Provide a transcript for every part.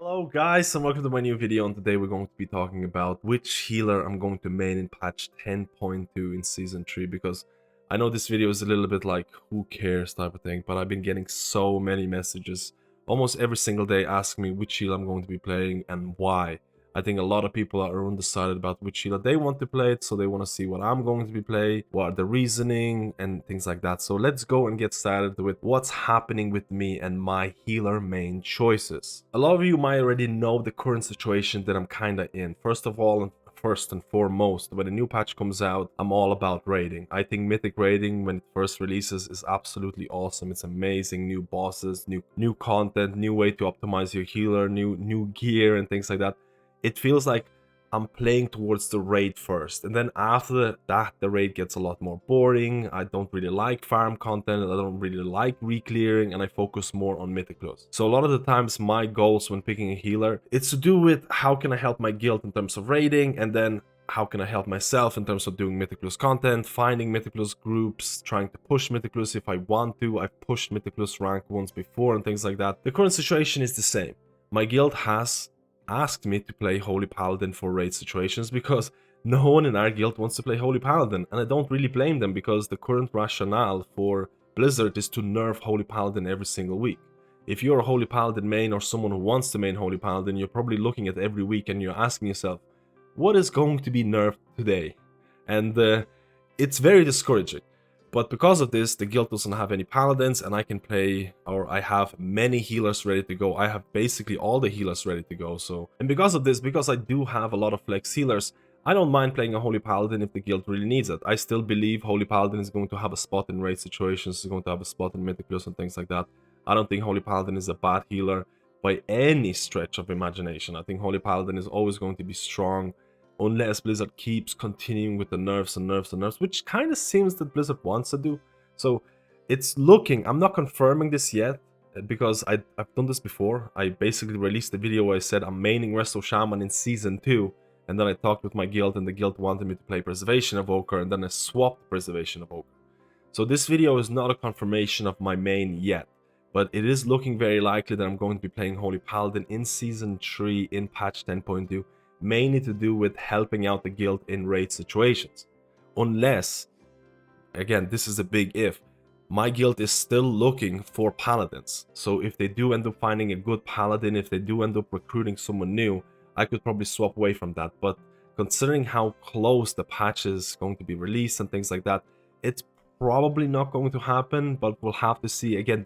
Hello guys and welcome to my new video, and today we're going to be talking about which healer I'm going to main in patch 10.2 in season 3, because I know this video is a little bit like who cares type of thing, but I've been getting so many messages almost every single day asking me which healer I'm going to be playing and why. I think a lot of people are undecided about which healer they want to play it, so they want to see what I'm going to be playing, what are the reasoning and things like that. So let's go and get started with what's happening with me and my healer main choices. A lot of you might already know the current situation that I'm kinda in. First and foremost, when a new patch comes out, I'm all about raiding. I think Mythic raiding, when it first releases, is absolutely awesome. It's amazing. New bosses, new content, new way to optimize your healer, new gear and things like that. It feels like I'm playing towards the raid first, and then after that the raid gets a lot more boring. I don't really like farm content, I don't really like re-clearing, and I focus more on mythic plus. So a lot of the times my goals when picking a healer, it's to do with how can I help my guild in terms of raiding, and then how can I help myself in terms of doing Mythic Plus content, finding Mythic Plus groups, trying to push Mythic Plus if I want to. I've pushed Mythic Plus rank once before and things like that. The current situation is the same. My guild has asked me to play Holy Paladin for raid situations because no one in our guild wants to play Holy Paladin, and I don't really blame them because the current rationale for Blizzard is to nerf Holy Paladin every single week. If you're a Holy Paladin main or someone who wants to main Holy Paladin, you're probably looking at every week and you're asking yourself, what is going to be nerfed today? And it's very discouraging. But because of this, the guild doesn't have any paladins, and I can play, or I have many healers ready to go. I have basically all the healers ready to go. So, and because of this, because I do have a lot of flex healers, I don't mind playing a Holy Paladin if the guild really needs it. I still believe Holy Paladin is going to have a spot in raid situations, is going to have a spot in Mythic Plus and things like that. I don't think Holy Paladin is a bad healer by any stretch of imagination. I think Holy Paladin is always going to be strong, unless Blizzard keeps continuing with the nerfs and nerfs and nerfs, which kind of seems that Blizzard wants to do. So it's looking, I'm not confirming this yet, because I've done this before. I basically released a video where I said I'm maining Resto Shaman in Season 2, and then I talked with my guild, and the guild wanted me to play Preservation Evoker, and then I swapped Preservation Evoker. So this video is not a confirmation of my main yet, but it is looking very likely that I'm going to be playing Holy Paladin in Season 3 in patch 10.2, mainly to do with helping out the guild in raid situations. Unless, again, this is a big if, my guild is still looking for paladins. So if they do end up finding a good paladin, if they do end up recruiting someone new, I could probably swap away from that. But considering how close the patch is going to be released and things like that, it's probably not going to happen, but we'll have to see. Again,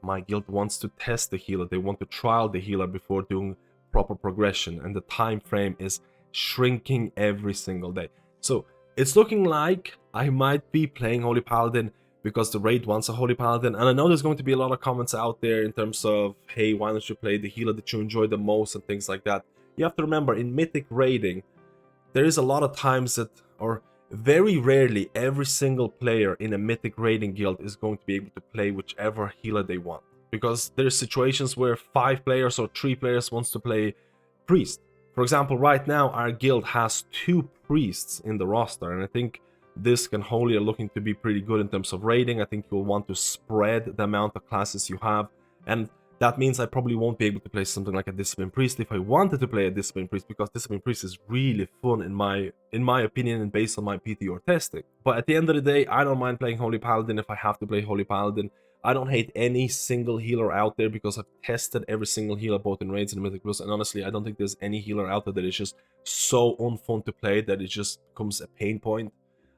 my guild wants to test the healer, they want to trial the healer before doing proper progression, and the time frame is shrinking every single day. So it's looking like I might be playing Holy Paladin because the raid wants a Holy Paladin, and I know there's going to be a lot of comments out there in terms of, hey, why don't you play the healer that you enjoy the most and things like that. You have to remember, in Mythic raiding, there is a lot of times that, or very rarely, every single player in a Mythic raiding guild is going to be able to play whichever healer they want. Because there's situations where 5 players or 3 players wants to play priest. For example, right now our guild has 2 priests in the roster, and I think this and Holy are looking to be pretty good in terms of raiding. I think you'll want to spread the amount of classes you have, and that means I probably won't be able to play something like a Discipline Priest if I wanted to play a Discipline Priest, because Discipline Priest is really fun in my opinion and based on my PTR testing. But at the end of the day, I don't mind playing Holy Paladin if I have to play Holy Paladin. I don't hate any single healer out there because I've tested every single healer both in raids and Mythic Plus, and honestly I don't think there's any healer out there that is just so unfun to play that it just becomes a pain point.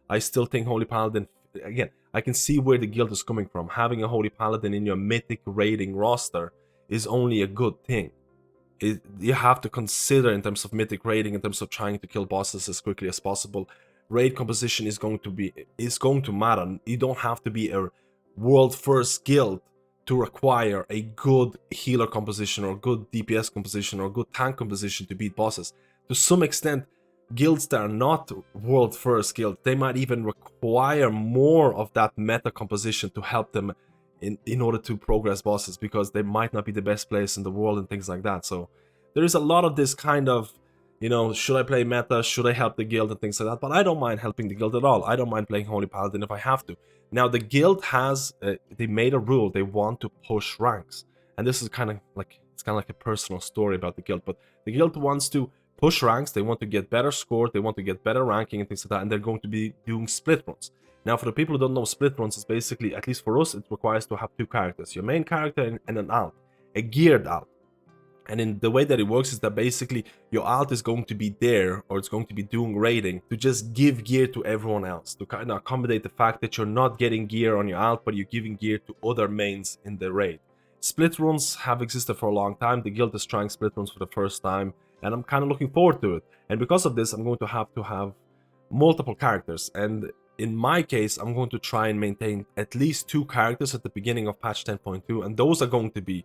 I still think Holy Paladin, again, I can see where the guild is coming from. Having a Holy Paladin in your Mythic raiding roster is only a good thing. You have to consider in terms of Mythic raiding, in terms of trying to kill bosses as quickly as possible, raid composition is going to matter. You don't have to be a world first guild to require a good healer composition or good DPS composition or good tank composition to beat bosses. To some extent, guilds that are not world first guilds, they might even require more of that meta composition to help them in order to progress bosses, because they might not be the best players in the world and things like that. So there is a lot of this kind of, you know, should I play meta, should I help the guild and things like that, but I don't mind helping the guild at all. I don't mind playing Holy Paladin if I have to. Now the guild has, they made a rule, they want to push ranks, and this is kind of like, it's kind of like a personal story about the guild. But the guild wants to push ranks, they want to get better score, they want to get better ranking and things like that, and they're going to be doing split runs. Now, for the people who don't know, split runs is basically, at least for us, it requires to have two characters, your main character and an alt, a geared alt. And in the way that it works is that basically your alt is going to be there, or it's going to be doing raiding, to just give gear to everyone else, to kind of accommodate the fact that you're not getting gear on your alt, but you're giving gear to other mains in the raid. Split runs have existed for a long time. The guild is trying split runs for the first time, and I'm kind of looking forward to it. And because of this, I'm going to have multiple characters. And in my case, I'm going to try and maintain at least 2 characters at the beginning of patch 10.2, and those are going to be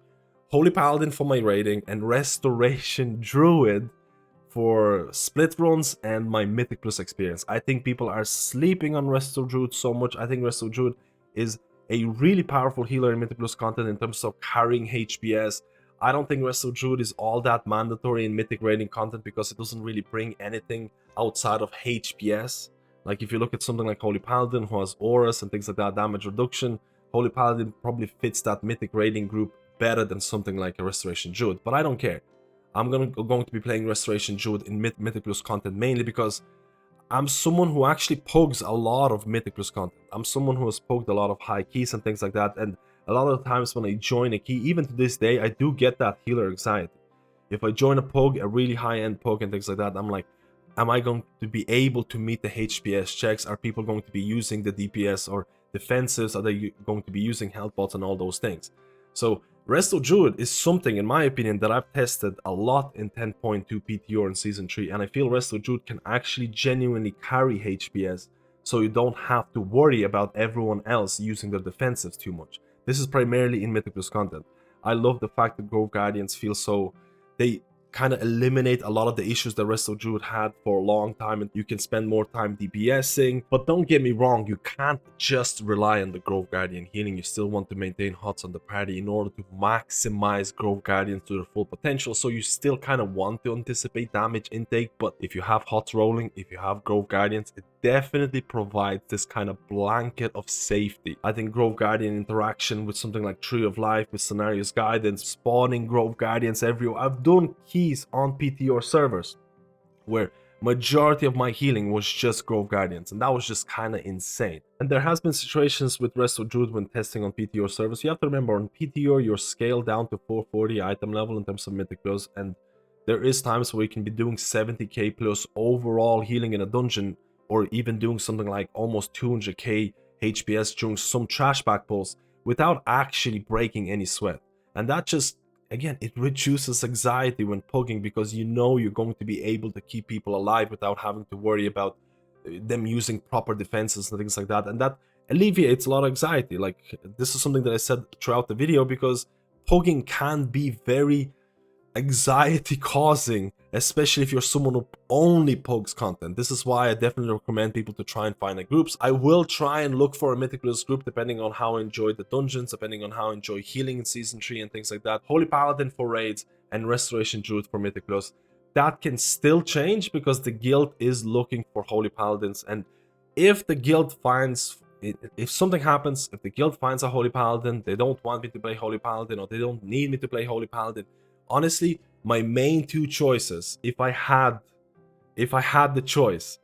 Holy Paladin for my raiding and Restoration Druid for split runs and my Mythic Plus experience. I think people are sleeping on Resto Druid so much. I think Resto Druid is a really powerful healer in Mythic Plus content in terms of carrying HPS. I don't think Resto Druid is all that mandatory in Mythic raiding content because it doesn't really bring anything outside of HPS. Like if you look at something like Holy Paladin who has auras and things like that, damage reduction, Holy Paladin probably fits that Mythic raiding group better than something like a Restoration Druid, but I don't care. I'm going to be playing Restoration Druid in Mythic Plus content mainly because I'm someone who actually pugs a lot of Mythic Plus content. I'm someone who has pugged a lot of high keys and things like that, and a lot of the times when I join a key, even to this day, I do get that healer anxiety. If I join a pug, a really high-end pug and things like that, I'm like, am I going to be able to meet the HPS checks? Are people going to be using the DPS or defensives? Are they going to be using health bots and all those things? So Resto Druid is something, in my opinion, that I've tested a lot in 10.2 PTR in Season 3, and I feel Resto Druid can actually genuinely carry HPS, so you don't have to worry about everyone else using their defensives too much. This is primarily in Mythic Plus content. I love the fact that Grove Guardians feel so... they kind of eliminate a lot of the issues that Resto Druid had for a long time, and you can spend more time DPSing. But don't get me wrong, you can't just rely on the Grove Guardian healing. You still want to maintain HOTS on the party in order to maximize Grove Guardians to their full potential. So you still kind of want to anticipate damage intake, but if you have HOTS rolling, if you have Grove Guardians, it definitely provides this kind of blanket of safety. I think Grove Guardian interaction with something like Tree of Life, with Scenarios Guidance, spawning Grove Guardians everywhere. I've done keys on PTR servers where majority of my healing was just Grove Guardians, and that was just kind of insane. And there has been situations with Resto Druid when testing on PTR servers. You have to remember, on PTR you're scaled down to 440 item level in terms of Mythic Plus, and there is times where you can be doing 70k plus overall healing in a dungeon, or even doing something like almost 200k HPS during some trash back pulls without actually breaking any sweat. And that just, again, it reduces anxiety when pugging, because you know you're going to be able to keep people alive without having to worry about them using proper defenses and things like that. And that alleviates a lot of anxiety. Like, this is something that I said throughout the video, because pugging can be very anxiety causing, especially if you're someone who only pugs content. This is why I definitely recommend people to try and find groups. I will try and look for a Mythic Plus group depending on how I enjoy the dungeons, depending on how I enjoy healing in Season 3 and things like that. Holy Paladin for raids and Restoration Druid for Mythic Plus. That can still change because the guild is looking for Holy Paladins, and if the guild finds... if something happens, if the guild finds a Holy Paladin, they don't want me to play Holy Paladin, or they don't need me to play Holy Paladin, honestly, my main 2 choices, if I had the choice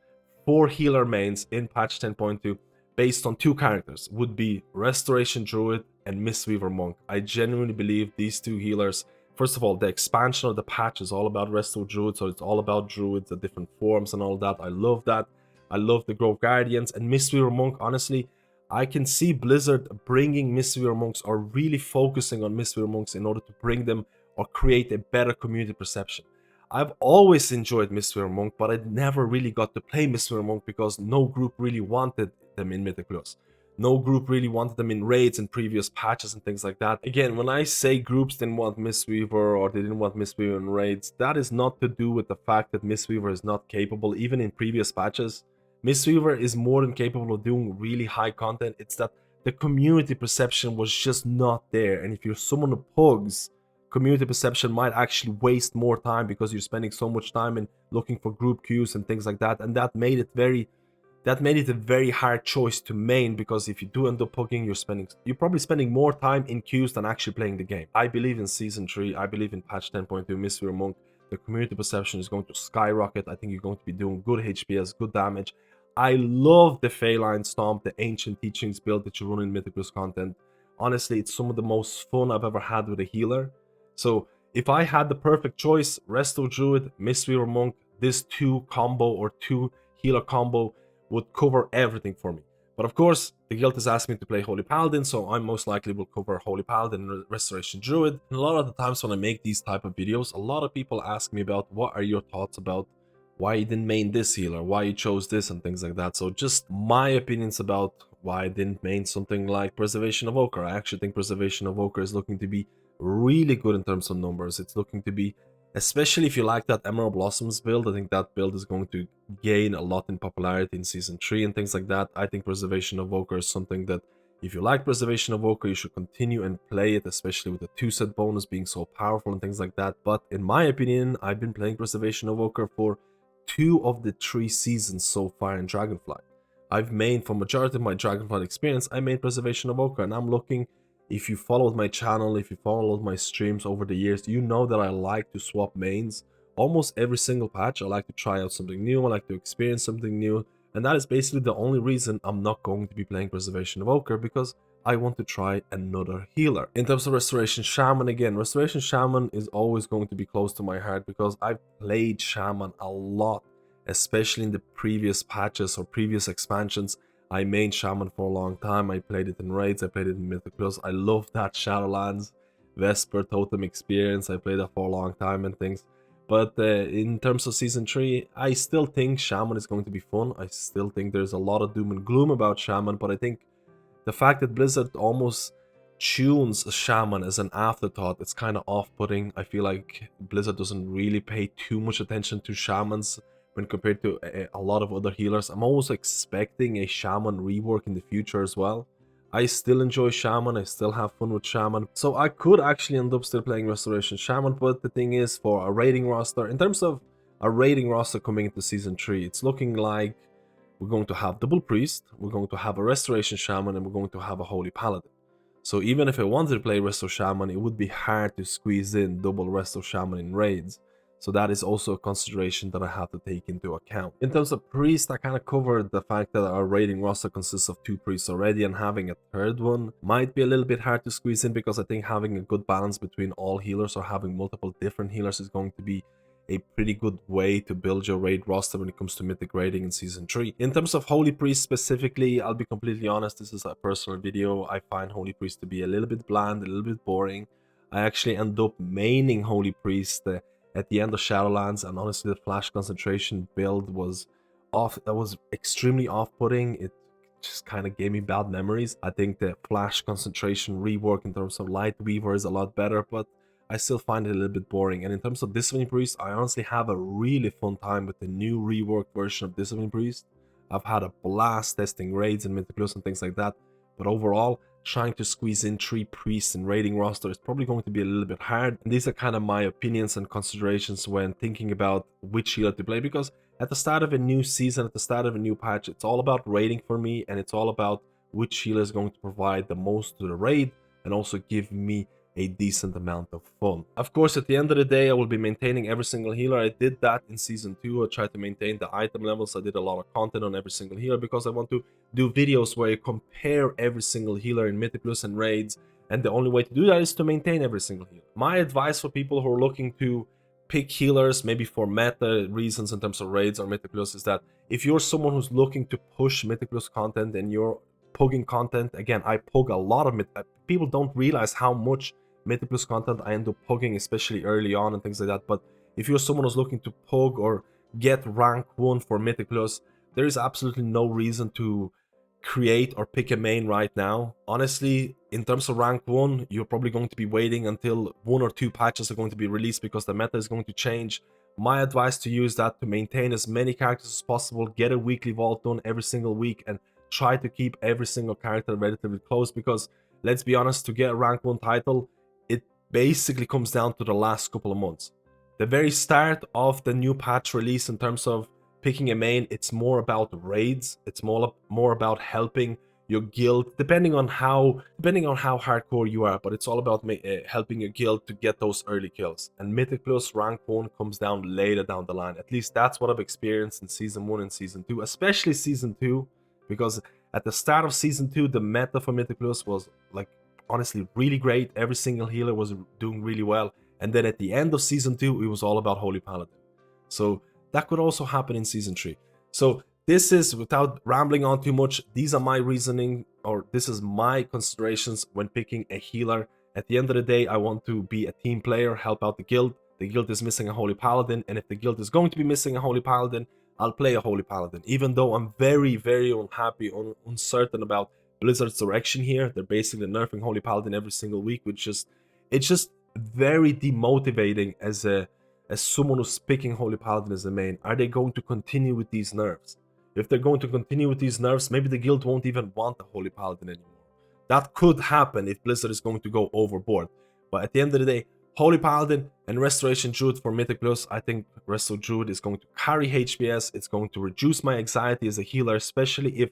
for healer mains in patch 10.2 based on 2 characters, would be Restoration Druid and Mistweaver Monk. I genuinely believe these 2 healers, first of all, the expansion of the patch is all about Resto Druid, so it's all about Druids, the different forms and all that. I love that. I love the Grove Guardians. And Mistweaver Monk, honestly, I can see Blizzard bringing Mistweaver Monks, or really focusing on Mistweaver Monks in order to bring them or create a better community perception. I've always enjoyed Mistweaver Monk, but I never really got to play Mistweaver Monk because no group really wanted them in Mythic Plus. No group really wanted them in raids and previous patches and things like that. Again, when I say groups didn't want Mistweaver, or they didn't want Mistweaver in raids, that is not to do with the fact that Mistweaver is not capable, even in previous patches. Mistweaver is more than capable of doing really high content. It's that the community perception was just not there. And if you're someone who pugs, community perception might actually waste more time because you're spending so much time in looking for group queues and things like that. And that made it very that made it a very hard choice to main, because if you do end up pugging, you're probably spending more time in queues than actually playing the game. I believe in Season 3, I believe in patch 10.2, Mistweaver Monk, the community perception is going to skyrocket. I think you're going to be doing good HPS, good damage. I love the Feline Stomp, the Ancient Teachings build that you run in Mythic Plus content. Honestly, it's some of the most fun I've ever had with a healer. So if I had the perfect choice, Resto Druid, Mistweaver Monk, this 2 combo or 2 healer combo would cover everything for me. But of course, the guild has asked me to play Holy Paladin, so I most likely will cover Holy Paladin and Restoration Druid. And a lot of the times when I make these type of videos, a lot of people ask me about what are your thoughts about why you didn't main this healer, why you chose this and things like that. So just my opinions about why I didn't main something like Preservation of Evoker. I actually think Preservation of Evoker is looking to be really good in terms of numbers. It's looking to be, especially if you like that Emerald Blossoms build, I think that build is going to gain a lot in popularity in Season 3 and things like that. I think Preservation of Evoker is something that, if you like Preservation of Evoker, you should continue and play it, especially with the 2-set bonus being so powerful and things like that. But in my opinion, I've been playing Preservation of Evoker for 2 of the 3 seasons so far in Dragonflight. I've mained, for majority of my Dragonflight experience, I made Preservation of Evoker, and I'm looking, if you followed my channel, if you followed my streams over the years, you know that I like to swap mains almost every single patch. I like to try out something new, I like to experience something new, and that is basically the only reason I'm not going to be playing Preservation of Evoker, because I want to try another healer. In terms of Restoration Shaman, again, Restoration Shaman is always going to be close to my heart because I've played Shaman a lot, especially in the previous patches or previous expansions. I mained Shaman for a long time. I played it in raids, I played it in Mythic Plus. I love that Shadowlands Vesper Totem experience. I played that for a long time and things. But in terms of Season 3, I still think Shaman is going to be fun. I still think there's a lot of doom and gloom about Shaman, but I think the fact that Blizzard almost tunes a Shaman as an afterthought, it's kind of off-putting. I feel like Blizzard doesn't really pay too much attention to Shamans when compared to a lot of other healers. I'm almost expecting a Shaman rework in the future as well. I still enjoy Shaman, I still have fun with Shaman, so I could actually end up still playing Restoration Shaman. But the thing is, for a raiding roster, in terms of a raiding roster coming into Season 3, it's looking like we're going to have double priest, we're going to have a Restoration Shaman, and we're going to have a Holy Paladin. So even if I wanted to play Resto Shaman, it would be hard to squeeze in double Resto Shaman in raids. So that is also a consideration that I have to take into account. In terms of priest, I kind of covered the fact that our raiding roster consists of 2 priests already, and having a third one might be a little bit hard to squeeze in, because I think having a good balance between all healers or having multiple different healers is going to be a pretty good way to build your raid roster when it comes to mythic raiding in Season 3. In terms of Holy Priest specifically, I'll be completely honest, this is a personal video. I find Holy Priest to be a little bit bland, a little bit boring. I actually end up maining Holy Priest at the end of Shadowlands, and honestly the flash concentration build was off. That was extremely off-putting. It just kind of gave me bad memories. I think the flash concentration rework in terms of Lightweaver is a lot better, but I still find it a little bit boring. And in terms of Discipline Priest, I honestly have a really fun time with the new reworked version of Discipline Priest. I've had a blast testing raids and Mythic Plus and things like that, but overall, trying to squeeze in 3 priests in raiding roster is probably going to be a little bit hard. And these are kind of my opinions and considerations when thinking about which healer to play, because at the start of a new season, at the start of a new patch, it's all about raiding for me, and it's all about which healer is going to provide the most to the raid and also give me a decent amount of fun. Of course, at the end of the day, I will be maintaining every single healer. I did that in Season 2. I tried to maintain the item levels. I did a lot of content on every single healer because I want to do videos where I compare every single healer in Mythic Plus and raids, and the only way to do that is to maintain every single healer. My advice for people who are looking to pick healers, maybe for meta reasons in terms of raids or Mythic Plus, is that if you're someone who's looking to push Mythic Plus content and you're pugging content, again, I pug a lot of people don't realize how much Mythic Plus content I end up pugging, especially early on and things like that. But if you're someone who's looking to pug or get rank 1 for Mythic Plus, there is absolutely no reason to create or pick a main right now. Honestly, in terms of rank 1, you're probably going to be waiting until 1 or 2 patches are going to be released because the meta is going to change. My advice to you is that to maintain as many characters as possible, get a weekly vault done every single week, and try to keep every single character relatively close, because let's be honest, to get a rank 1 title, it basically comes down to the last couple of months. The very start of the new patch release in terms of picking a main, it's more about raids. It's more about helping your guild, depending on how hardcore you are, but it's all about helping your guild to get those early kills. And Mythic Plus rank 1 comes down later down the line. At least that's what I've experienced in Season 1 and Season 2, especially Season 2, because at the start of Season 2, the meta for Mythic Plus was, like, honestly really great. Every single healer was doing really well. And then at the end of Season 2, it was all about Holy Paladin. So that could also happen in Season 3. So this is, without rambling on too much, these are my reasoning, or this is my considerations when picking a healer. At the end of the day, I want to be a team player, help out the guild. The guild is missing a Holy Paladin, and if the guild is going to be missing a Holy Paladin, I'll play a Holy Paladin. Even though I'm very, very unhappy, uncertain about Blizzard's direction here. They're basically nerfing Holy Paladin every single week, which is, it's just very demotivating as someone who's picking Holy Paladin as the main. Are they going to continue with these nerfs? If they're going to continue with these nerfs, maybe the guild won't even want the Holy Paladin anymore. That could happen if Blizzard is going to go overboard. But at the end of the day, Holy Paladin and Restoration Druid for Mythic Plus, I think Resto Druid is going to carry HPS. It's going to reduce my anxiety as a healer, especially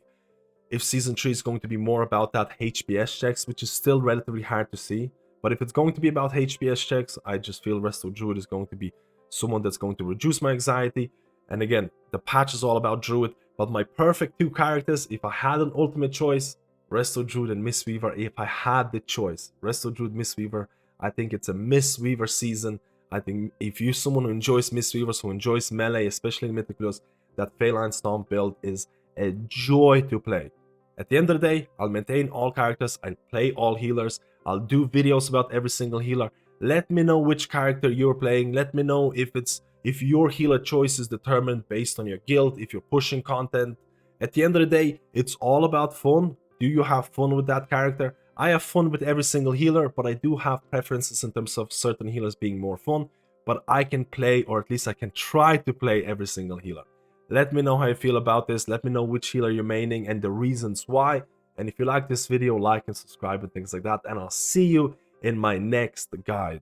if Season 3 is going to be more about that HPS checks, which is still relatively hard to see. But if it's going to be about HPS checks, I just feel Resto Druid is going to be someone that's going to reduce my anxiety. And again, the patch is all about Druid, but my perfect 2 characters, if I had an ultimate choice, Resto Druid and Mistweaver. If I had the choice, Resto Druid, Mistweaver, I think it's a Mistweaver season. I think if you're someone who enjoys Mistweavers, who enjoys melee, especially in Mythic Plus, that Feline Stomp build is a joy to play. At the end of the day, I'll maintain all characters, I'll play all healers, I'll do videos about every single healer. Let me know which character you're playing. Let me know if your healer choice is determined based on your guild, if you're pushing content. At the end of the day, it's all about fun. Do you have fun with that character? I have fun with every single healer, but I do have preferences in terms of certain healers being more fun. But I can play, or at least I can try to play every single healer. Let me know how you feel about this. Let me know which healer you're maining and the reasons why. And if you like this video, like and subscribe and things like that. And I'll see you in my next guide.